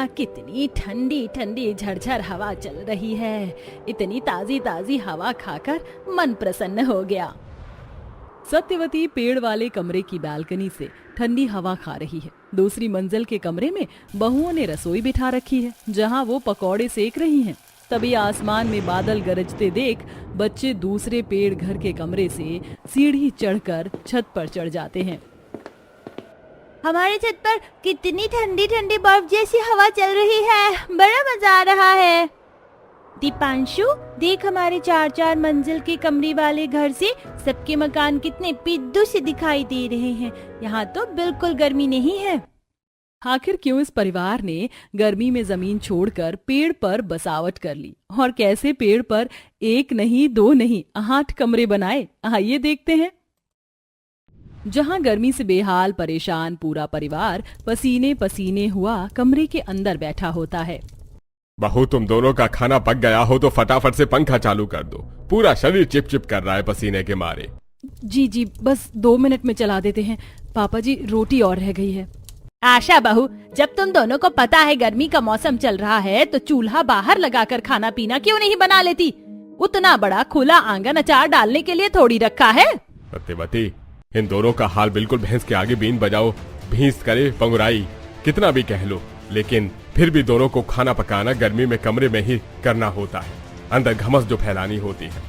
कितनी ठंडी ठंडी झरझर हवा चल रही है। इतनी ताजी ताजी हवा खाकर मन प्रसन्न हो गया। सत्यवती पेड़ वाले कमरे की बालकनी से ठंडी हवा खा रही है। दूसरी मंजिल के कमरे में बहुओं ने रसोई बिठा रखी है, जहां वो पकौड़े सेक रही हैं। तभी आसमान में बादल गरजते देख बच्चे दूसरे पेड़ घर के कमरे से सीढ़ी चढ़कर छत पर चढ़ जाते हैं। हमारे छत पर कितनी ठंडी ठंडी बर्फ जैसी हवा चल रही है, बड़ा मजा आ रहा है। दीपांशु, देख हमारे 4-4 मंजिल के कमरे वाले घर से सबके मकान कितने पिद्दू से दिखाई दे रहे हैं। यहाँ तो बिल्कुल गर्मी नहीं है। आखिर क्यों इस परिवार ने गर्मी में जमीन छोड़कर पेड़ पर बसावट कर ली, और कैसे पेड़ पर 1 नहीं 2 नहीं 8 कमरे बनाए, आइए देखते हैं। जहां गर्मी से बेहाल परेशान पूरा परिवार पसीने पसीने हुआ कमरे के अंदर बैठा होता है। बहू, तुम दोनों का खाना पक गया हो तो फटाफट से पंखा चालू कर दो, पूरा शरीर चिपचिप कर रहा है पसीने के मारे। जी जी, बस 2 मिनट में चला देते हैं। पापा जी, रोटी और रह गई है। आशा बहू, जब तुम दोनों को पता है गर्मी का मौसम चल रहा है तो चूल्हा बाहर लगाकर खाना पीना क्यों नहीं बना लेती? उतना बड़ा खुला आंगन अचार डालने के लिए थोड़ी रखा है। सत्यवती, इन दोनों का हाल बिल्कुल भैंस के आगे बीन बजाओ, भैंस करे पंगुराई, कितना भी कह लो, लेकिन फिर भी दोनों को खाना पकाना गर्मी में कमरे में ही करना होता है। अंदर घमस जो फैलानी होती है,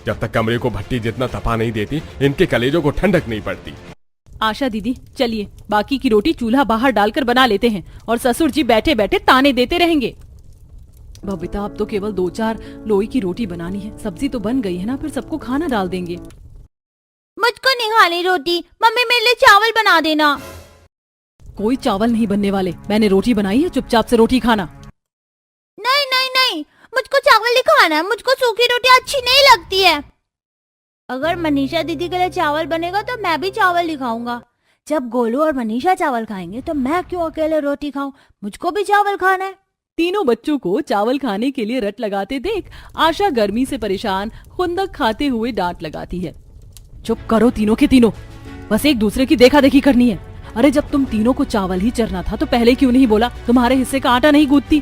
जब तक कमरे को भट्टी जितना तपा नहीं देती, इनके कलेजों को ठंडक नहीं पड़ती। आशा दीदी, चलिए बाकी की रोटी चूल्हा बाहर डालकर बना लेते हैं, और ससुर जी बैठे बैठे ताने देते रहेंगे। बबीता, अब तो केवल 2-4 लोई की रोटी बनानी है, सब्जी तो बन गई है ना, फिर सबको खाना डाल देंगे। मुझको नहीं खानी रोटी, मम्मी मेरे लिए चावल बना देना। कोई चावल नहीं बनने वाले, मैंने रोटी बनाई है, चुपचाप से रोटी खाना। नहीं नहीं नहीं, मुझको चावल नहीं खाना है, मुझको सूखी रोटी अच्छी नहीं लगती है। अगर मनीषा दीदी के लिए चावल बनेगा तो मैं भी चावल ही खाऊंगा। जब गोलू और मनीषा चावल खाएंगे तो मैं क्यों अकेले रोटी खाऊं? मुझको भी चावल खाना है। तीनों बच्चों को चावल खाने के लिए रट लगाते देख आशा गर्मी से परेशान खुंदक खाते हुए डांट लगाती है। चुप करो तीनों के तीनों, बस एक दूसरे की देखा देखी करनी है। अरे जब तुम तीनों को चावल ही चरना था तो पहले क्यों नहीं बोला? तुम्हारे हिस्से का आटा नहीं गूंथती।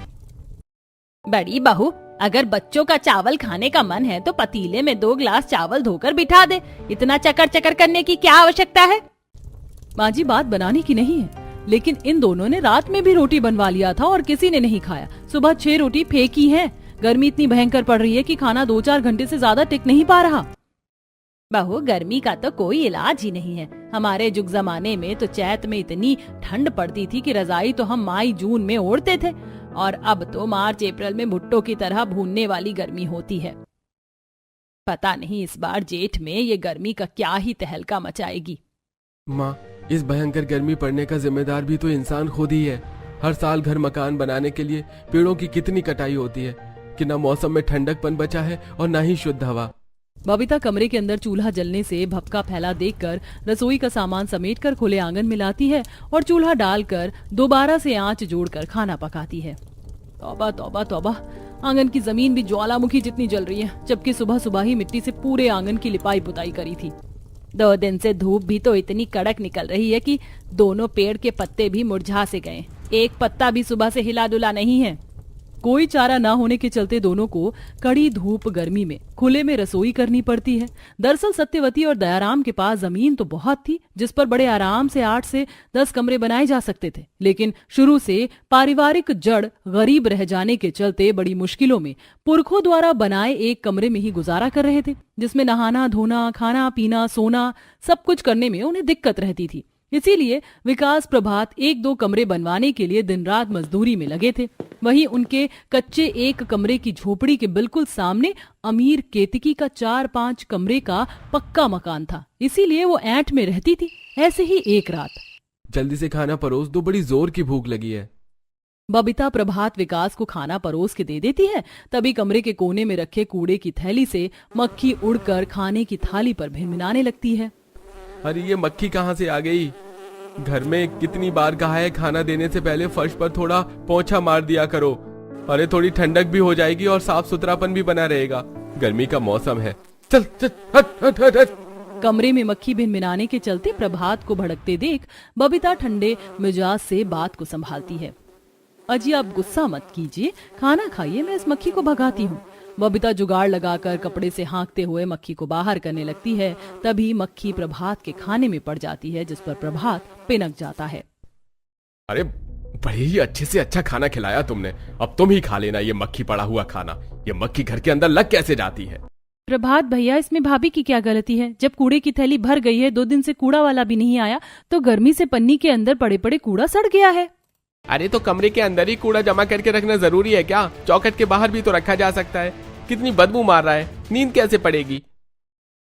बड़ी बहू, अगर बच्चों का चावल खाने का मन है तो पतीले में 2 गिलास चावल धोकर बिठा दे, इतना चकर चकर करने की क्या आवश्यकता है? माँ जी, बात बनाने की नहीं है, लेकिन इन दोनों ने रात में भी रोटी बनवा लिया था और किसी ने नहीं खाया। सुबह 6 रोटी फेंकी है। गर्मी इतनी भयंकर पड़ रही है कि खाना 2-4 घंटे से ज्यादा टिक नहीं पा रहा। बहू, गर्मी का तो कोई इलाज ही नहीं है। हमारे जुग जमाने में तो चैत में इतनी ठंड पड़ती थी कि रजाई तो हम मई जून में ओढ़ते थे, और अब तो मार्च अप्रैल में भुट्टो की तरह भूनने वाली गर्मी होती है। पता नहीं इस बार जेठ में ये गर्मी का क्या ही तहलका मचाएगी। माँ, इस भयंकर गर्मी पड़ने का जिम्मेदार भी तो इंसान खुद ही है। हर साल घर मकान बनाने के लिए पेड़ों की कितनी कटाई होती है कि न मौसम में ठंडकपन बचा है और न ही शुद्ध हवा। बबीता कमरे के अंदर चूल्हा जलने से भपका फैला देखकर रसोई का सामान समेटकर खुले आंगन में लाती है और चूल्हा डालकर दोबारा से आंच जोड़कर खाना पकाती है। तौबा तौबा तौबा, आंगन की जमीन भी ज्वालामुखी जितनी जल रही है, जबकि सुबह सुबह ही मिट्टी से पूरे आंगन की लिपाई पुताई करी थी। 2 दिन से धूप भी तो इतनी कड़क निकल रही है कि दोनों पेड़ के पत्ते भी मुरझा से गए। एक पत्ता भी सुबह से हिला डुला नहीं है। कोई चारा न होने के चलते दोनों को कड़ी धूप गर्मी में खुले में रसोई करनी पड़ती है। दरअसल सत्यवती और दयाराम के पास जमीन तो बहुत थी, जिस पर बड़े आराम से 8 से 10 कमरे बनाए जा सकते थे, लेकिन शुरू से पारिवारिक जड़ गरीब रह जाने के चलते बड़ी मुश्किलों में पुरखों द्वारा बनाए एक कमरे में ही गुजारा कर रहे थे, जिसमें नहाना धोना खाना पीना सोना सब कुछ करने में उन्हें दिक्कत रहती थी। इसीलिए विकास प्रभात 1-2 कमरे बनवाने के लिए दिन रात मजदूरी में लगे थे। वहीं उनके कच्चे 1 कमरे की झोपड़ी के बिल्कुल सामने अमीर केतकी का 4-5 कमरे का पक्का मकान था, इसीलिए वो ऐंठ में रहती थी। ऐसे ही एक रात, जल्दी से खाना परोस दो, बड़ी जोर की भूख लगी है। बबीता प्रभात विकास को खाना परोस के दे देती है। तभी कमरे के कोने में रखे कूड़े की थैली से मक्खी उड़कर खाने की थाली पर भिनभिनाने लगती है। अरे ये मक्खी कहाँ से आ गई? घर में कितनी बार कहा है खाना देने से पहले फर्श पर थोड़ा पोंछा मार दिया करो। अरे थोड़ी ठंडक भी हो जाएगी और साफ सुथरापन भी बना रहेगा। गर्मी का मौसम है। चल चल हट हट हट हट। कमरे में मक्खी भिनभिनाने के चलते प्रभात को भड़कते देख बबीता ठंडे मिजाज से बात को संभालती है। अजी आप गुस्सा मत कीजिए, खाना खाइए, मैं इस मक्खी को भगाती हूँ। बबीता जुगाड़ लगाकर कपड़े से हाँकते हुए मक्खी को बाहर करने लगती है। तभी मक्खी प्रभात के खाने में पड़ जाती है, जिस पर प्रभात पिनक जाता है। अरे बड़े ही अच्छे से अच्छा खाना खिलाया तुमने, अब तुम ही खा लेना ये मक्खी पड़ा हुआ खाना। ये मक्खी घर के अंदर लग कैसे जाती है? प्रभात भैया, इसमें भाभी की क्या गलती है? जब कूड़े की थैली भर गई है, 2 दिन से कूड़ा वाला भी नहीं आया, तो गर्मी से पन्नी के अंदर पड़े पड़े कूड़ा सड़ गया है। अरे तो कमरे के अंदर ही कूड़ा जमा करके रखना जरूरी है क्या? चौखट के बाहर भी तो रखा जा सकता है। कितनी बदबू मार रहा है, नींद कैसे पड़ेगी?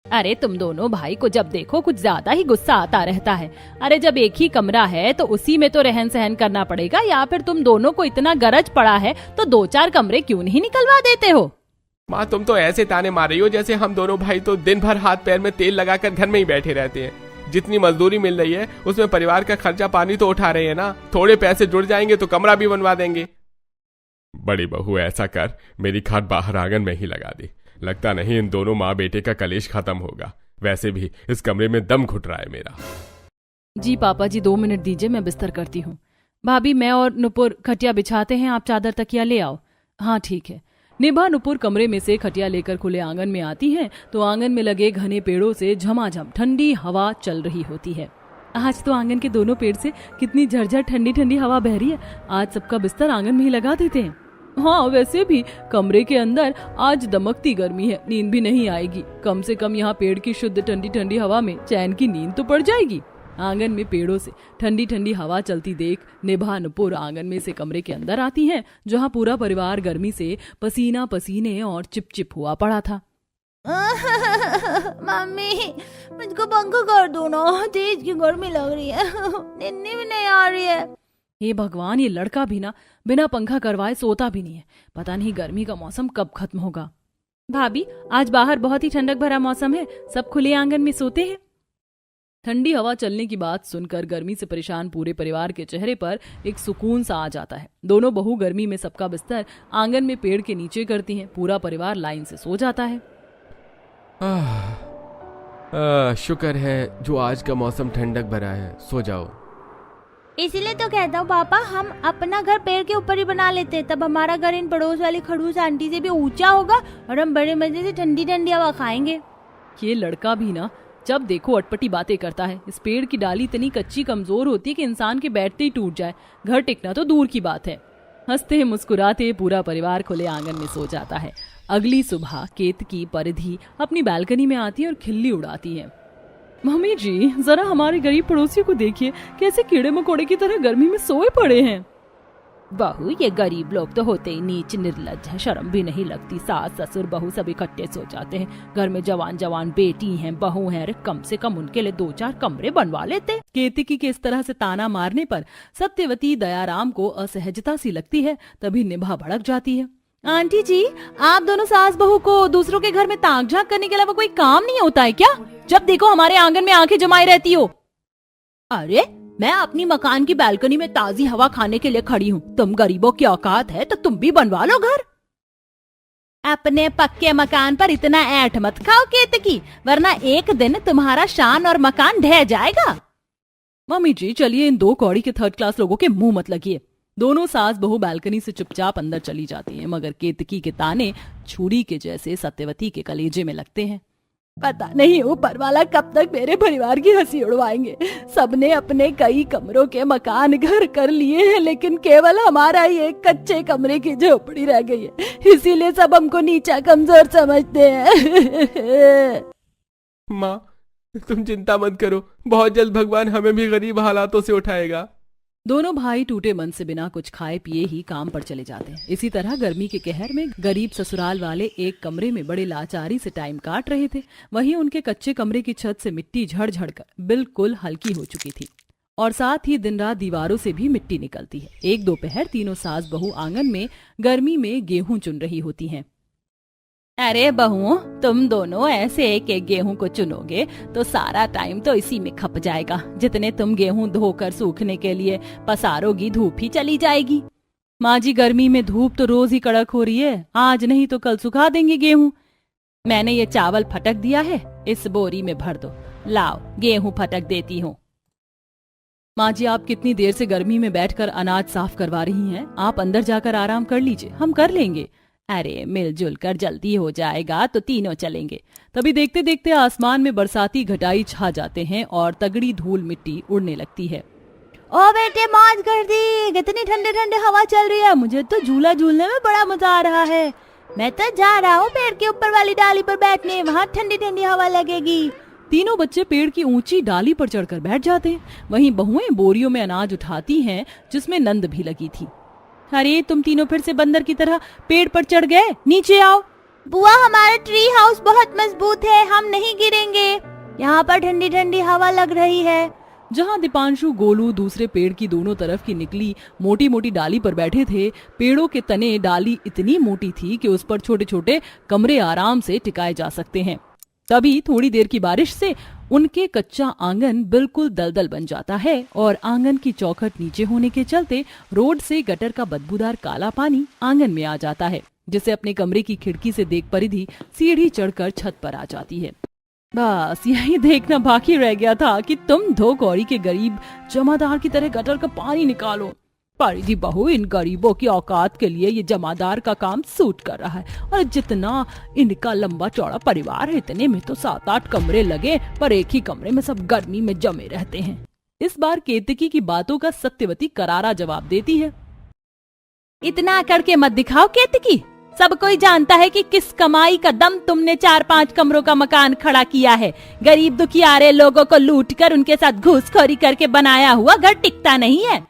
अरे तुम दोनों भाई को जब देखो कुछ ज्यादा ही गुस्सा आता रहता है। अरे जब एक ही कमरा है तो उसी में तो रहन सहन करना पड़ेगा, या फिर तुम दोनों को इतना गरज पड़ा है तो 2-4 कमरे क्यों नहीं निकलवा देते हो? माँ तुम तो ऐसे ताने मार रही हो जैसे हम दोनों भाई तो दिन भर हाथ पैर में तेल लगाकर घर में ही बैठे रहते हैं। जितनी मजदूरी मिल रही है उसमें परिवार का खर्चा पानी तो उठा रहे हैं ना। थोड़े पैसे जुड़ जाएंगे तो कमरा भी बनवा देंगे। बड़ी बहू ऐसा कर, मेरी खाट बाहर आंगन में ही लगा दे। लगता नहीं इन दोनों माँ बेटे का कलेश खत्म होगा। वैसे भी इस कमरे में दम घुट रहा है मेरा। जी पापा जी, 2 मिनट दीजिए, मैं बिस्तर करती हूँ। भाभी मैं और नुपुर खटिया बिछाते हैं, आप चादर तकिया ले आओ। हाँ ठीक है। निभा नुपुर कमरे में से खटिया लेकर खुले आंगन में आती है तो आंगन में लगे घने पेड़ों से झमाझम ठंडी हवा चल रही होती है। आज तो आंगन के दोनों पेड़ से कितनी झरझर ठंडी ठंडी हवा बह रही है। आज सबका बिस्तर आंगन में ही लगा देते हैं। हाँ वैसे भी कमरे के अंदर आज दमकती गर्मी है, नींद भी नहीं आएगी। कम से कम यहाँ पेड़ की शुद्ध ठंडी ठंडी हवा में चैन की नींद तो पड़ जाएगी। आंगन में पेड़ों से ठंडी ठंडी हवा चलती देख निभा नुपुर आंगन में से कमरे के अंदर आती हैं, जहाँ पूरा परिवार गर्मी से पसीना पसीने और चिपचिप हुआ पड़ा था। मम्मी मुझको पंखा कर दो ना, तेज की गर्मी लग रही है, नींद भी नहीं आ रही है। हे भगवान, ये लड़का भी ना बिना पंखा करवाए सोता भी नहीं है। पता नहीं गर्मी का मौसम कब खत्म होगा। भाभी आज बाहर बहुत ही ठंडक भरा मौसम है, सब खुले आंगन में सोते हैं। ठंडी हवा चलने की बात सुनकर गर्मी से परेशान पूरे परिवार के चेहरे पर एक सुकून सा आ जाता है। दोनों बहू गर्मी में सबका बिस्तर आंगन में पेड़ के नीचे करती हैं। पूरा परिवार लाइन से सो जाता है। शुक्र है जो आज का मौसम ठंडक भरा है, सो जाओ। इसीलिए तो कहता हूँ पापा, हम अपना घर पेड़ के ऊपर ही बना लेते, तब हमारा घर इन पड़ोस वाली खड़ूस आंटी से भी ऊंचा होगा और हम बड़े मजे से ठंडी ठंडी हवा खाएंगे। ये लड़का भी ना जब देखो अटपटी बातें करता है। इस पेड़ की डाली इतनी कच्ची कमजोर होती है कि इंसान के बैठते ही टूट जाए, घर टिकना तो दूर की बात है। हंसते मुस्कुराते पूरा परिवार खुले आंगन में सो जाता है। अगली सुबह केतकी परिधि अपनी बालकनी में आती है और खिल्ली उड़ाती है। मम्मी जी जरा हमारे गरीब पड़ोसियों को देखिए, कैसे कीड़े मकोड़े की तरह गर्मी में सोए पड़े हैं। बहू ये गरीब लोग तो होते ही नीच निर्लज्ज है, शर्म भी नहीं लगती। सास ससुर बहू सभी इकट्ठे सो जाते हैं। घर में जवान जवान बेटी हैं, बहू हैं, कम से कम उनके लिए 2-4 कमरे बनवा लेते। केतकी के इस तरह से ताना मारने पर सत्यवती दयाराम को असहजता सी लगती है। तभी निभा भड़क जाती है। आंटी जी, आप दोनों सास बहू को दूसरों के घर में ताक झांक करने के अलावा कोई काम नहीं होता है क्या? जब देखो हमारे आंगन में आंखें जमाए रहती हो। अरे मैं अपनी मकान की बालकनी में ताजी हवा खाने के लिए खड़ी हूँ। तुम गरीबों की औकात है तो तुम भी बनवा लो घर। अपने पक्के मकान पर इतना ऐठ मत खाओ केतकी, वरना एक दिन तुम्हारा शान और मकान ढह जाएगा। मम्मी जी चलिए, इन 2 कौड़ी के 3rd क्लास लोगों के मुंह मत लगिए। दोनों सास बहू बालकनी से चुपचाप अंदर चली जाती हैं, मगर केतकी के ताने छुरी के जैसे सत्यवती के कलेजे में लगते हैं। पता नहीं ऊपर वाला कब तक मेरे परिवार की हंसी उड़वाएंगे। सबने अपने कई कमरों के मकान घर कर लिए हैं, लेकिन केवल हमारा ही एक कच्चे कमरे की झोपड़ी रह गई है। इसीलिए सब हमको नीचा कमजोर समझते हैं। माँ तुम चिंता मत करो, बहुत जल्द भगवान हमें भी गरीब हालातों से उठाएगा। दोनों भाई टूटे मन से बिना कुछ खाए पिए ही काम पर चले जाते हैं। इसी तरह गर्मी के कहर में गरीब ससुराल वाले एक कमरे में बड़े लाचारी से टाइम काट रहे थे। वहीं उनके कच्चे कमरे की छत से मिट्टी झड़ झड़ कर बिल्कुल हल्की हो चुकी थी और साथ ही दिन रात दीवारों से भी मिट्टी निकलती है। एक दोपहर तीनों सास बहू आंगन में गर्मी में गेहूं चुन रही होती हैं। अरे बहुओं, तुम दोनों ऐसे एक एक गेहूं को चुनोगे तो सारा टाइम तो इसी में खप जाएगा। जितने तुम गेहूं धोकर सूखने के लिए पसारोगी, धूप ही चली जाएगी। माँ जी गर्मी में धूप तो रोज ही कड़क हो रही है, आज नहीं तो कल सुखा देंगे गेहूं। मैंने ये चावल फटक दिया है, इस बोरी में भर दो। लाओ गेहूं फटक देती हूँ। माँ जी, आप कितनी देर से गर्मी में बैठकर अनाज साफ करवा रही हैं? आप अंदर जाकर आराम कर लीजिए, हम कर लेंगे। अरे मिलजुल कर जल्दी हो जाएगा तो तीनों चलेंगे। तभी देखते देखते आसमान में बरसाती घटाई छा जाते हैं और तगड़ी धूल मिट्टी उड़ने लगती है। ओ बेटे, मौज कर दी, कितनी ठंडे ठंडे हवा चल रही है। मुझे तो झूला झूलने में बड़ा मजा आ रहा है। मैं तो जा रहा हूँ पेड़ के ऊपर वाली डाली पर बैठने, वहाँ ठंडी ठंडी हवा लगेगी। तीनों बच्चे पेड़ की ऊंची डाली पर चढ़कर बैठ जाते हैं। वहीं बहुएं बोरियों में अनाज उठाती हैं, जिसमें नंद भी लगी थी। अरे तुम तीनों फिर से बंदर की तरह पेड़ पर चढ़ गए, नीचे आओ। बुआ, हमारा ट्री हाउस बहुत मजबूत है, हम नहीं गिरेंगे। यहाँ पर ठंडी ठंडी हवा लग रही है। जहाँ दीपांशु गोलू दूसरे पेड़ की दोनों तरफ की निकली मोटी मोटी डाली पर बैठे थे, पेड़ों के तने डाली इतनी मोटी थी कि उस पर छोटे छोटे कमरे आराम से टिकाए जा सकते हैं। तभी थोड़ी देर की बारिश से उनके कच्चा आंगन बिल्कुल दलदल बन जाता है और आंगन की चौखट नीचे होने के चलते रोड से गटर का बदबूदार काला पानी आंगन में आ जाता है, जिसे अपने कमरे की खिड़की से देख परिधि सीढ़ी चढ़कर छत पर आ जाती है। बस यही देखना बाकी रह गया था कि तुम दो कौड़ी के गरीब जमादार की तरह गटर का पानी निकालो। परिधि बहू, इन गरीबों की औकात के लिए ये जमादार का काम सूट कर रहा है। और जितना इनका लंबा चौड़ा परिवार है, इतने में तो 7-8 कमरे लगे, पर एक ही कमरे में सब गर्मी में जमे रहते हैं। इस बार केतकी की बातों का सत्यवती करारा जवाब देती है। इतना करके मत दिखाओ केतकी, सब कोई जानता है कि किस कमाई का दम तुमने 4-5 कमरों का मकान खड़ा किया है। गरीब दुखियारे लोगों को लूटकर उनके साथ घूसखोरी करके बनाया हुआ घर टिकता नहीं है।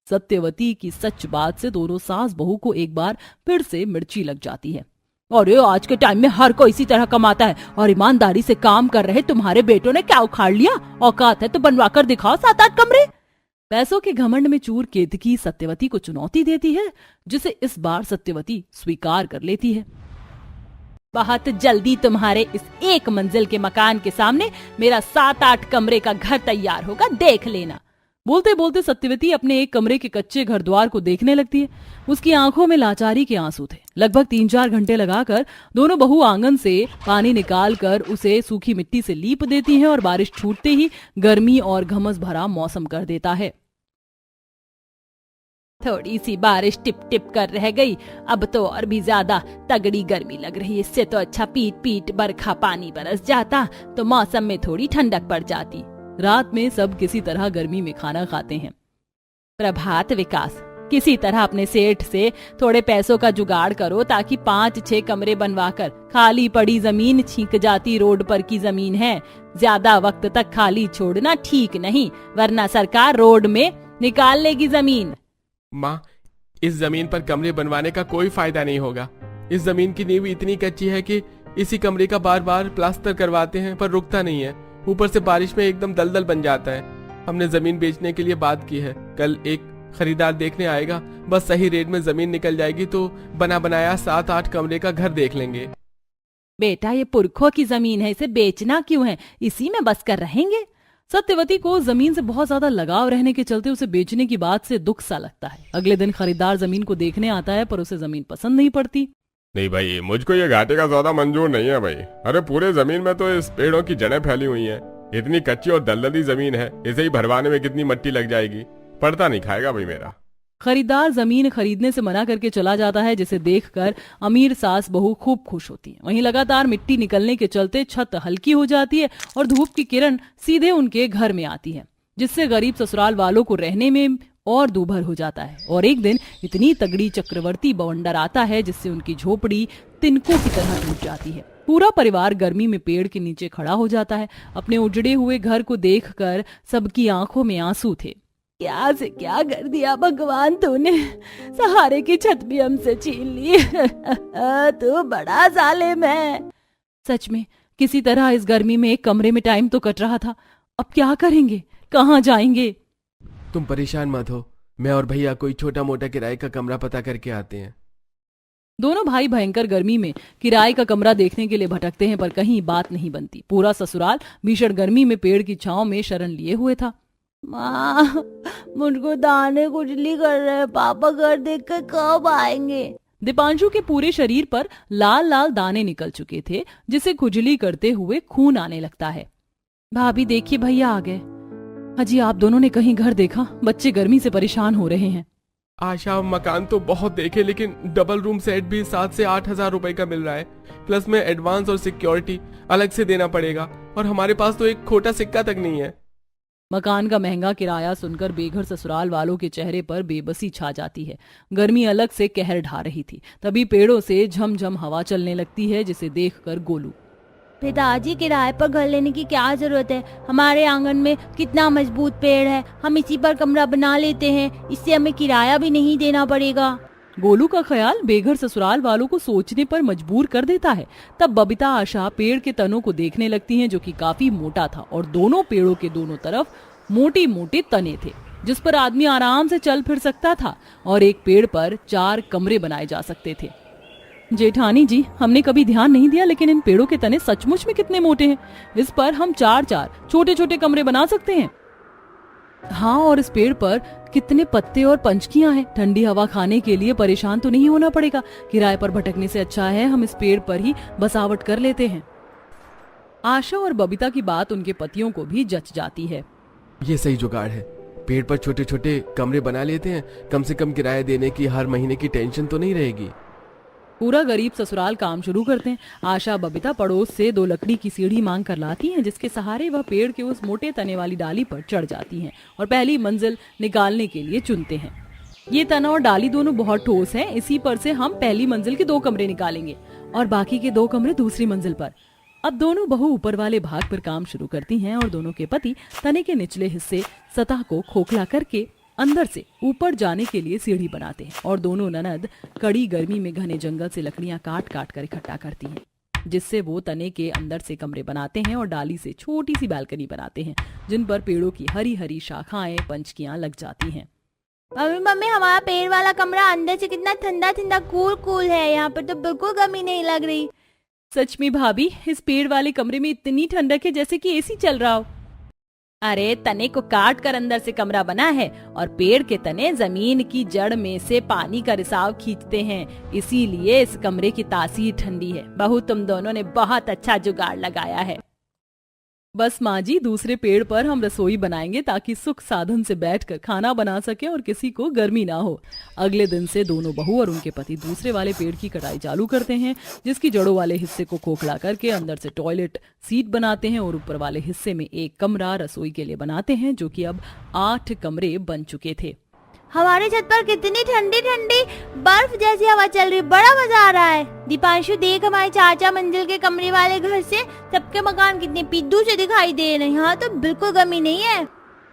सत्यवती की सच बात से दोनों सास बहू को एक बार फिर से मिर्ची लग जाती है। अरे आज के टाइम में हर कोई इसी तरह कमाता है और ईमानदारी से काम कर रहे तुम्हारे बेटों ने क्या उखाड़ लिया? औकात है तो बनवा कर दिखाओ 7-8 कमरे। पैसों के घमंड में चूर केतकी सत्यवती को चुनौती देती है, जिसे इस बार सत्यवती स्वीकार कर लेती है। बहुत जल्दी तुम्हारे इस 1 मंजिल के मकान के सामने मेरा 7-8 कमरे का घर तैयार होगा, देख लेना। बोलते बोलते सत्यवती अपने एक कमरे के कच्चे घर द्वार को देखने लगती है। उसकी आंखों में लाचारी के आंसू थे। लगभग 3-4 घंटे लगाकर दोनों बहू आंगन से पानी निकालकर उसे सूखी मिट्टी से लीप देती हैं और बारिश छूटते ही गर्मी और घमस भरा मौसम कर देता है। थोड़ी सी बारिश टिप टिप कर रह गई, अब तो और भी ज्यादा तगड़ी गर्मी लग रही है। इससे तो अच्छा पीट पीट बरखा पानी बरस जाता तो मौसम में थोड़ी ठंडक पड़ जाती। रात में सब किसी तरह गर्मी में खाना खाते हैं। प्रभात विकास, किसी तरह अपने सेठ से थोड़े पैसों का जुगाड़ करो ताकि 5-6 कमरे बनवाकर खाली पड़ी जमीन छींक जाती रोड पर की जमीन है, ज्यादा वक्त तक खाली छोड़ना ठीक नहीं, वरना सरकार रोड में निकाल लेगी जमीन। माँ, इस जमीन पर कमरे बनवाने का कोई फायदा नहीं होगा। इस जमीन की नींव इतनी कच्ची है कि इसी कमरे का बार बार प्लास्टर करवाते हैं पर रुकता नहीं है। ऊपर से बारिश में एकदम दलदल बन जाता है। हमने जमीन बेचने के लिए बात की है, कल एक खरीदार देखने आएगा, बस सही रेट में जमीन निकल जाएगी तो बना बनाया 7-8 कमरे का घर देख लेंगे। बेटा, ये पुरखों की जमीन है, इसे बेचना क्यों है, इसी में बस कर रहेंगे। सत्यवती को जमीन से बहुत ज्यादा लगाव रहने के चलते उसे बेचने की बात से दुख सा लगता है। अगले दिन खरीदार जमीन को देखने आता है, पर उसे जमीन पसंद नहीं पड़ती। नहीं भाई, मुझको ये घाटे का सौदा मंजूर नहीं है भाई। अरे पूरे जमीन में तो इस पेड़ों की जड़ें फैली हुई हैं। इतनी कच्ची और दलदली जमीन है, इसे ही भरवाने में कितनी मिट्टी लग जाएगी, पड़ता नहीं खाएगा भाई मेरा। खरीदार जमीन खरीदने से मना करके चला जाता है, जिसे देखकर अमीर सास बहू खूब खुश होती है। वहीं लगातार मिट्टी निकलने के चलते छत हल्की हो जाती है और धूप की किरण सीधे उनके घर में आती है, जिससे गरीब ससुराल वालों को रहने में और दूभर हो जाता है। और एक दिन इतनी तगड़ी चक्रवर्ती बवंडर आता है जिससे उनकी झोपड़ी तिनकों की तरह टूट जाती है। पूरा परिवार गर्मी में पेड़ के नीचे खड़ा हो जाता है। अपने उजड़े हुए घर को देखकर सबकी आंखों में आंसू थे। क्या से क्या कर दिया भगवान तूने, सहारे की छत भी हमसे छीन ली। तू बड़ा जालिम है। सच में किसी तरह इस गर्मी में एक कमरे में टाइम तो कट रहा था। अब क्या करेंगे, कहाँ जाएंगे? तुम परेशान मत हो, मैं और भैया कोई छोटा मोटा किराए का कमरा पता करके आते हैं। दोनों भाई भयंकर गर्मी में किराए का कमरा देखने के लिए भटकते हैं, पर कहीं बात नहीं बनती। पूरा ससुराल भीषण गर्मी में पेड़ की छांव में शरण लिए हुए था। माँ, मुझको दाने खुजली कर रहे हैं, पापा घर देखकर कब आएंगे? दीपांशु के पूरे शरीर पर लाल लाल दाने निकल चुके थे, जिसे खुजली करते हुए खून आने लगता है। भाभी देखिए, भैया आ गए। अजी आप दोनों ने कहीं घर देखा? बच्चे गर्मी से परेशान हो रहे हैं। आशा, मकान तो बहुत देखे लेकिन डबल रूम सेट भी 7 से 8 हजार रुपए का मिल रहा है, प्लस में एडवांस और सिक्योरिटी अलग से देना पड़ेगा, और हमारे पास तो एक खोटा सिक्का तक नहीं है। मकान का महंगा किराया सुनकर बेघर ससुराल वालों के चेहरे पर बेबसी छा जाती है। गर्मी अलग से कहर ढा रही थी। तभी पेड़ों से झमझम हवा चलने लगती है, जिसे देखकर गोलू, पिताजी किराए पर घर लेने की क्या जरूरत है? हमारे आंगन में कितना मजबूत पेड़ है, हम इसी पर कमरा बना लेते हैं, इससे हमें किराया भी नहीं देना पड़ेगा। गोलू का ख्याल बेघर ससुराल वालों को सोचने पर मजबूर कर देता है। तब बबीता आशा पेड़ के तनों को देखने लगती हैं, जो कि काफी मोटा था और दोनों पेड़ों के दोनों तरफ मोटे मोटे तने थे, जिस पर आदमी आराम से चल फिर सकता था, और एक पेड़ पर 4 कमरे बनाए जा सकते थे। जेठानी जी, हमने कभी ध्यान नहीं दिया, लेकिन इन पेड़ों के तने सचमुच में कितने मोटे हैं। इस पर हम 4-4 छोटे छोटे कमरे बना सकते हैं। हाँ, और इस पेड़ पर कितने पत्ते और पंचकियां हैं। ठंडी हवा खाने के लिए परेशान तो नहीं होना पड़ेगा। किराए पर भटकने से अच्छा है हम इस पेड़ पर ही बसावट कर लेते हैं। आशा और बबीता की बात उनके पतियों को भी जच जाती है। ये सही जुगाड़ है, पेड़ पर छोटे छोटे कमरे बना लेते हैं, कम से कम किराया देने की हर महीने की टेंशन तो नहीं रहेगी। पूरा गरीब ससुराल काम शुरू करते हैं। आशा बबीता पड़ोस से 2 लकड़ी की सीढ़ी मांग कर लाती हैं, जिसके सहारे वह पेड़ के उस मोटे तने वाली डाली पर चढ़ जाती हैं और पहली मंजिल निकालने के लिए चुनते हैं। ये तना और डाली दोनों बहुत ठोस हैं, इसी पर से हम पहली मंजिल के 2 कमरे निकालेंगे और बाकी के 2 कमरे दूसरी मंजिल पर। अब दोनों बहू ऊपर वाले भाग पर काम शुरू करती हैं और दोनों के पति तने के निचले हिस्से सतह को खोखला करके अंदर से ऊपर जाने के लिए सीढ़ी बनाते हैं, और दोनों ननद कड़ी गर्मी में घने जंगल से लकड़ियां काट काट कर इकट्ठा करती हैं, जिससे वो तने के अंदर से कमरे बनाते हैं और डाली से छोटी सी बालकनी बनाते हैं, जिन पर पेड़ों की हरी हरी शाखाएं पंचकियां लग जाती हैं। मम्मी, हमारा पेड़ वाला कमरा अंदर से कितना ठंडा ठंडा कूल है, यहाँ पर तो बिल्कुल गर्मी नहीं लग रही। सच में भाभी, इस पेड़ वाले कमरे में इतनी ठंडक है जैसे कि एसी चल रहा हो। अरे, तने को काट कर अंदर से कमरा बना है, और पेड़ के तने जमीन की जड़ में से पानी का रिसाव खींचते हैं, इसीलिए इस कमरे की तासीर ठंडी है। बहू, तुम दोनों ने बहुत अच्छा जुगाड़ लगाया है। बस माँ जी, दूसरे पेड़ पर हम रसोई बनाएंगे ताकि सुख साधन से बैठकर खाना बना सके और किसी को गर्मी ना हो। अगले दिन से दोनों बहू और उनके पति दूसरे वाले पेड़ की कटाई चालू करते हैं, जिसकी जड़ों वाले हिस्से को खोखला करके अंदर से टॉयलेट सीट बनाते हैं और ऊपर वाले हिस्से में एक कमरा रसोई के लिए बनाते हैं, जो कि अब 8 कमरे बन चुके थे। हमारे छत पर कितनी ठंडी ठंडी बर्फ जैसी हवा चल रही, बड़ा मजा आ रहा है। दीपांशु, देख हमारे 4 मंजिल के कमरे वाले घर से सबके मकान कितने पिद्दू से दिखाई दे रहे हैं। यहाँ तो बिल्कुल गर्मी नहीं है।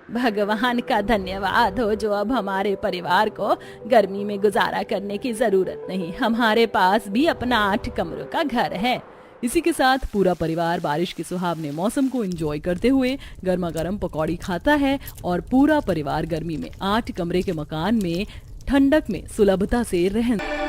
भगवान का धन्यवाद हो जो अब हमारे परिवार को गर्मी में गुजारा करने की जरूरत नहीं। हमारे पास भी अपना 8 कमरों का घर है। इसी के साथ पूरा परिवार बारिश के सुहावने मौसम को एंजॉय करते हुए गर्मा गर्म पकौड़ी खाता है और पूरा परिवार गर्मी में 8 कमरे के मकान में ठंडक में सुलभता से रहने